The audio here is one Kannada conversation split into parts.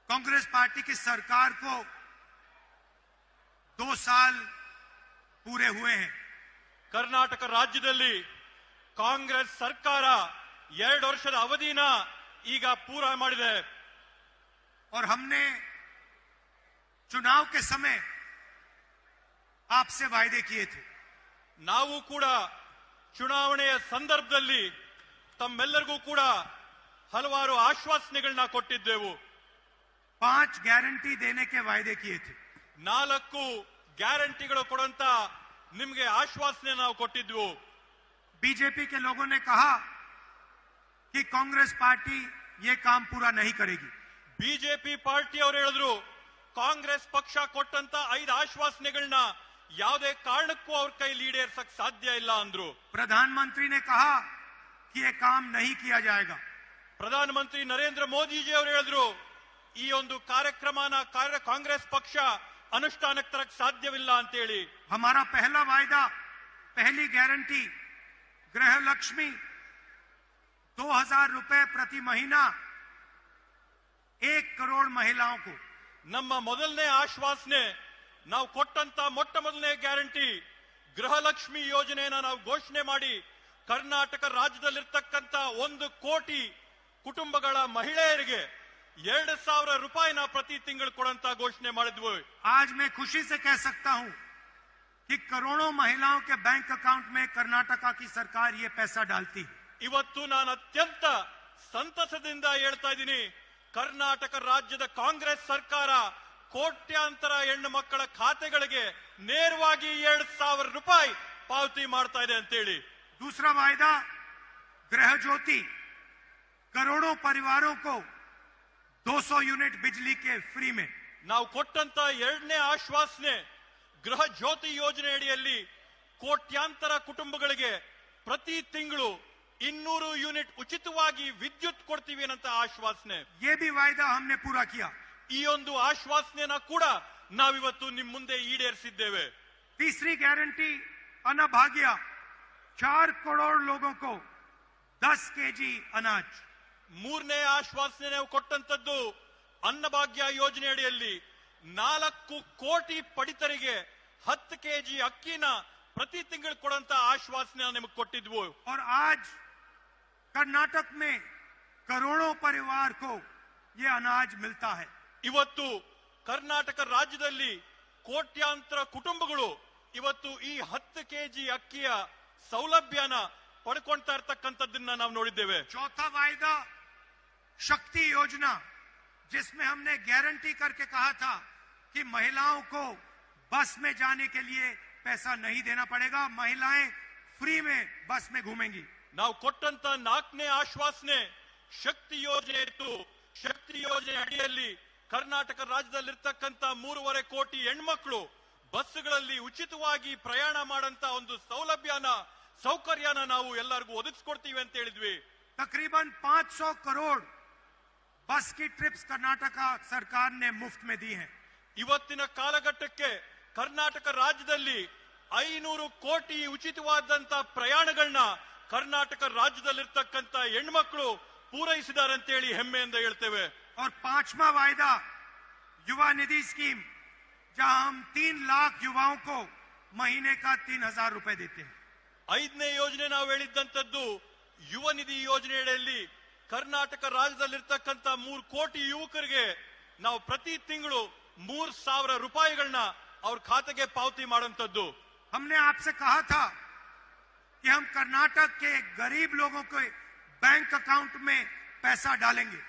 कांग्रेस पार्टी की सरकार को 2 साल पूरे हुए हैं। कर्नाटक राज्यದಲ್ಲಿ ಕಾಂಗ್ರೆಸ್ ಸರ್ಕಾರ 2 ವರ್ಷದ ಅವಧಿನ ಈಗ ಪೂರ ಮಾಡಿದೆ। और हमने चुनाव के समय आपसे वायदे किए थे। ನಾವು ಕೂಡ ಚುನಾವಣೆಯ ಸಂದರ್ಭದಲ್ಲಿ ತಮ್ಮೆಲ್ಲರಿಗೂ ಕೂಡ ಹಲವಾರು ಆಶ್ವಾಸನೆಗಳನ್ನ ಕೊಟ್ಟಿದ್ದೆವು। 5 गारंटी देने के वायदे किए थे। 4 ಗ್ಯಾರಂಟಿಗಳು ಕೊಡುವಂತ ನಿಮಗೆ ಆಶ್ವಾಸನೆ ನಾವು ಕೊಟ್ಟಿದ್ವು। बीजेपी के लोगों ने कहा कि कांग्रेस पार्टी ये काम पूरा नहीं करेगी। ಬಿಜೆಪಿ ಪಾರ್ಟಿ ಅವರು ಹೇಳಿದ್ರು ಕಾಂಗ್ರೆಸ್ ಪಕ್ಷ ಕೊಟ್ಟಂತ 5 ಆಶ್ವಾಸನೆಗಳನ್ನ ಯಾವುದೇ ಕಾರಣಕ್ಕೂ ಅವ್ರ ಕೈಲಿ ಈಡೇರಿಸಕ್ಕೆ ಸಾಧ್ಯ ಇಲ್ಲ ಅಂದ್ರು। प्रधानमंत्री ने कहा कि ये काम नहीं किया जाएगा। ಪ್ರಧಾನಮಂತ್ರಿ ನರೇಂದ್ರ ಮೋದಿಜಿ ಅವರು ಹೇಳಿದ್ರು ಈ ಒಂದು ಕಾರ್ಯಕ್ರಮನ ಕಾಂಗ್ರೆಸ್ ಪಕ್ಷ ಅನುಷ್ಠಾನಕ್ಕೆ ತರಕ್ಕೆ ಸಾಧ್ಯವಿಲ್ಲ ಅಂತ ಹೇಳಿ। हमारा पहला वायदा, पहली गारंटी गृह लक्ष्मी 2000 रुपए प्रति महीना 1 करोड़ महिलाओं को। ನಮ್ಮ ಮೊದಲನೇ ಆಶ್ವಾಸನೆ ನಾವು ಕೊಟ್ಟಂತ ಮೊಟ್ಟ ಮೊದಲನೇ ಗ್ಯಾರಂಟಿ ಗೃಹಲಕ್ಷ್ಮಿ ಯೋಜನೆಯನ್ನ ನಾವು ಘೋಷಣೆ ಮಾಡಿ ಕರ್ನಾಟಕ ರಾಜ್ಯದಲ್ಲಿರ್ತಕ್ಕಂತ 1 ಕೋಟಿ ಕುಟುಂಬಗಳ ಮಹಿಳೆಯರಿಗೆ 2000 ರೂಪಾಯಿನ ಪ್ರತಿ ತಿಂಗಳು ಕೊಡುವಂತ ಘೋಷಣೆ ಮಾಡಿದ್ವು। आज मैं खुशी से कह सकता हूं कि करोड़ों महिलाओं के बैंक अकाउंट में कर्नाटका की सरकार ये पैसा डालती है। ಇವತ್ತು ನಾನು ಅತ್ಯಂತ ಸಂತಸದಿಂದ ಹೇಳ್ತಾ ಇದ್ದೀನಿ, ಕರ್ನಾಟಕ ರಾಜ್ಯದ ಕಾಂಗ್ರೆಸ್ ಸರ್ಕಾರ ಕೋಟ್ಯಾಂತರ ಹೆಣ್ಣು ಮಕ್ಕಳ ಖಾತೆಗಳಿಗೆ ನೇರವಾಗಿ 2000 ರೂಪಾಯಿ ಪಾವತಿ ಮಾಡ್ತಾ ಇದೆ ಅಂತ ಹೇಳಿ। दूसरा वायदा गृह ज्योति, करोड़ों परिवारों को 200 यूनिट बिजली के फ्री में। ನಾವು ಕೊಟ್ಟಂತ ಎರಡನೇ ಆಶ್ವಾಸನೆ ಗೃಹ ಜ್ಯೋತಿ ಯೋಜನೆ ಅಡಿಯಲ್ಲಿ ಕೋಟ್ಯಾಂತರ ಕುಟುಂಬಗಳಿಗೆ ಪ್ರತಿ ತಿಂಗಳು 200 ಯೂನಿಟ್ ಉಚಿತವಾಗಿ ವಿದ್ಯುತ್ ಕೊಡ್ತೀವಿ ಅನ್ನಂತ ಆಶ್ವಾಸನೆ। ये भी वायदा हमने पूरा किया। ಈ ಒಂದು ಆಶ್ವಾಸನೆನ ಕೂಡ ನಾವಿವತ್ತು ನಿಮ್ಮ ಮುಂದೆ ಈಡೇರಿಸಿದ್ದೇವೆ। तीसरी गारंटी अन्नभाग्य, 4 करोड़ लोगों को 10 केजी अनाज। ಮೂರನೇ ಆಶ್ವಾಸನೆ ನಾವು ಕೊಟ್ಟಂತದ್ದು ಅನ್ನಭಾಗ್ಯ ಯೋಜನೆ ಅಡಿಯಲ್ಲಿ 4 ಕೋಟಿ ಪಡಿತರಿಗೆ 10 ಕೆಜಿ ಅಕ್ಕಿನ ಪ್ರತಿ ತಿಂಗಳು ಕೊಡುವಂತ ಆಶ್ವಾಸನೆ ನಿಮಗೆ ಕೊಟ್ಟಿದ್ವು। और आज कर्नाटक में करोड़ों परिवार को ये अनाज मिलता है। ಇವತ್ತು ಕರ್ನಾಟಕ ರಾಜ್ಯದಲ್ಲಿ ಕೋಟ್ಯಾಂತರ ಕುಟುಂಬಗಳು ಇವತ್ತು ಈ 10 ಕೆಜಿ ಅಕ್ಕಿಯ ಸೌಲಭ್ಯನ ಪಡ್ಕೊಳ್ತಾ ಇರ್ತಕ್ಕಂಥದ್ದನ್ನ ನಾವು ನೋಡಿದ್ದೇವೆ। चौथा वायदा शक्ति योजना, जिसमें हमने गारंटी करके कहा था कि महिलाओं को बस में जाने के लिए पैसा नहीं देना पड़ेगा, महिलाएं फ्री में बस में घूमेंगी। ನಾವು ಕೊಟ್ಟಂತ 4ನೇ ಆಶ್ವಾಸನೆ ಶಕ್ತಿ ಯೋಜನೆ ಇತ್ತು। ಶಕ್ತಿ ಯೋಜನೆ ಅಡಿಯಲ್ಲಿ ಕರ್ನಾಟಕ ರಾಜ್ಯದಲ್ಲಿರ್ತಕ್ಕಂಥ 3.5 ಕೋಟಿ ಹೆಣ್ಮಕ್ಳು ಬಸ್ಗಳಲ್ಲಿ ಉಚಿತವಾಗಿ ಪ್ರಯಾಣ ಮಾಡಂತ ಒಂದು ಸೌಕರ್ಯನ ನಾವು ಎಲ್ಲರಿಗೂ ಒದಗಿಸ್ಕೊಡ್ತೀವಿ ಅಂತ ಹೇಳಿದ್ವಿ। तकरीबन 500 करोड़ बस की ट्रिप्स कर्नाटक सरकार ने मुफ्त में दी हैं। ಇವತ್ತಿನ ಕಾಲಘಟ್ಟಕ್ಕೆ ಕರ್ನಾಟಕ ರಾಜ್ಯದಲ್ಲಿ 500 ಕೋಟಿ ಉಚಿತವಾದಂತ ಪ್ರಯಾಣಗಳನ್ನ ಕರ್ನಾಟಕ ರಾಜ್ಯದಲ್ಲಿರ್ತಕ್ಕಂಥ ಹೆಣ್ಮಕ್ಳು ಪೂರೈಸಿದ್ದಾರೆ ಅಂತ ಹೇಳಿ ಹೆಮ್ಮೆಯಿಂದ ಹೇಳ್ತೇವೆ। और 5वां वायदा युवा निधि स्कीम, जहां हम 3 लाख युवाओं को महीने का 3000 रुपए देते हैं। 5ನೇ ಯೋಜನೆ ನಾವು ಹೇಳಿದ್ದಂತದ್ದು ಯುವ ನಿಧಿ ಯೋಜನೆಯಲ್ಲಿ ಕರ್ನಾಟಕ ರಾಜ್ಯದಲ್ಲಿರ್ತಕ್ಕಂಥ 3 ಕೋಟಿ ಯುವಕರಿಗೆ ನಾವು ಪ್ರತಿ ತಿಂಗಳು 3000 ರೂಪಾಯಿಗಳನ್ನ ಅವ್ರ ಖಾತೆಗೆ ಪಾವತಿ ಮಾಡುವಂತದ್ದು। हमने आपसे कहा था कि हम कर्नाटक के गरीब लोगों के बैंक अकाउंट में पैसा डालेंगे।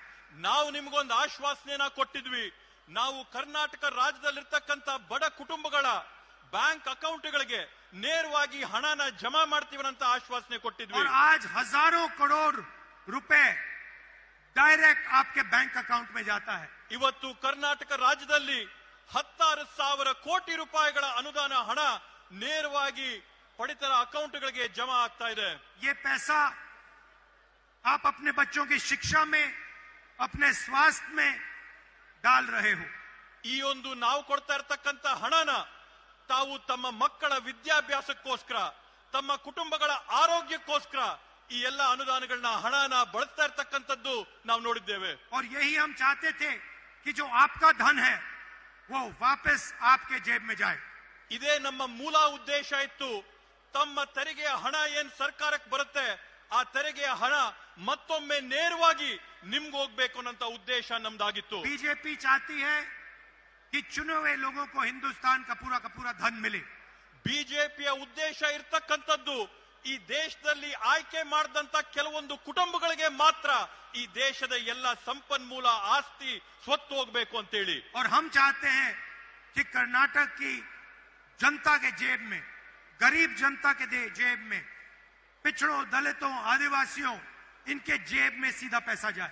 ನಾವು ನಿಮಗೊಂದು ಆಶ್ವಾಸನೆನ ಕೊಟ್ಟಿದ್ವಿ, ನಾವು ಕರ್ನಾಟಕ ರಾಜ್ಯದಲ್ಲಿರ್ತಕ್ಕಂಥ ಬಡ ಕುಟುಂಬಗಳ ಬ್ಯಾಂಕ್ ಅಕೌಂಟ್ಗಳಿಗೆ ನೇರವಾಗಿ ಹಣನ ಜಮಾ ಮಾಡ್ತೀವಿ ಅಂತ ಆಶ್ವಾಸನೆ ಕೊಟ್ಟಿದ್ವಿ। और आज हजारों करोड़ रुपए डायरेक्ट आपके बैंक अकाउंट में जाता है। ಇವತ್ತು ಕರ್ನಾಟಕ ರಾಜ್ಯದಲ್ಲಿ 16,000 ಕೋಟಿ ರೂಪಾಯಿಗಳ ಅನುದಾನ ಹಣ ನೇರವಾಗಿ ಪಡಿತರ ಅಕೌಂಟ್ಗಳಿಗೆ ಜಮಾ ಆಗ್ತಾ ಇದೆ। ये पैसा आप अपने बच्चों की शिक्षा में, अपने स्वास्थ्य में डाल रहे हो। ಈ ಒಂದು ನಾವು ಕೊಡ್ತಾ ಇರತಕ್ಕಂತ ಹಣನ ತಾವು ತಮ್ಮ ಮಕ್ಕಳ ವಿದ್ಯಾಭ್ಯಾಸಕ್ಕೋಸ್ಕರ, ತಮ್ಮ ಕುಟುಂಬಗಳ ಆರೋಗ್ಯಕ್ಕೋಸ್ಕರ ಈ ಎಲ್ಲ ಅನುದಾನಗಳನ್ನ ಹಣನ ಬಳಸ್ತಾ ಇರ್ತಕ್ಕಂಥದ್ದು ನಾವು ನೋಡಿದ್ದೇವೆ. और यही हम चाहते थे कि जो आपका धन है वो वापस आपके जेब में जाए. ಇದೇ ನಮ್ಮ ಮೂಲ ಉದ್ದೇಶ ಇತ್ತು. ತಮ್ಮ ತೆರಿಗೆಯ ಹಣ ಏನ್ ಸರ್ಕಾರಕ್ಕೆ ಬರುತ್ತೆ ಆ ತೆರಿಗೆಯ ಹಣ ಮತ್ತೊಮ್ಮೆ ನೇರವಾಗಿ ನಿಮ್ಗೆ ಹೋಗ್ಬೇಕು ಅನ್ನೋ ಉದ್ದೇಶ ನಮ್ದಾಗಿತ್ತು. बीजेपी चाहती है कि चुने हुए लोगों को हिंदुस्तान का पूरा धन मिले. ಬಿಜೆಪಿಯ ಉದ್ದೇಶ ಇರ್ತಕ್ಕಂಥದ್ದು ಈ ದೇಶದಲ್ಲಿ ಆಯ್ಕೆ ಮಾಡಿದಂತ ಕೆಲವೊಂದು ಕುಟುಂಬಗಳಿಗೆ ಮಾತ್ರ ಈ ದೇಶದ ಎಲ್ಲ ಸಂಪನ್ಮೂಲ ಆಸ್ತಿ ಸ್ವತ್ತು ಹೋಗ್ಬೇಕು ಅಂತೇಳಿ. और हम चाहते हैं कि कर्नाटक की जनता के जेब में, गरीब जनता के जेब में, पिछड़ों, दलितों, आदिवासियों, इनके जेब में सीधा पैसा जाए.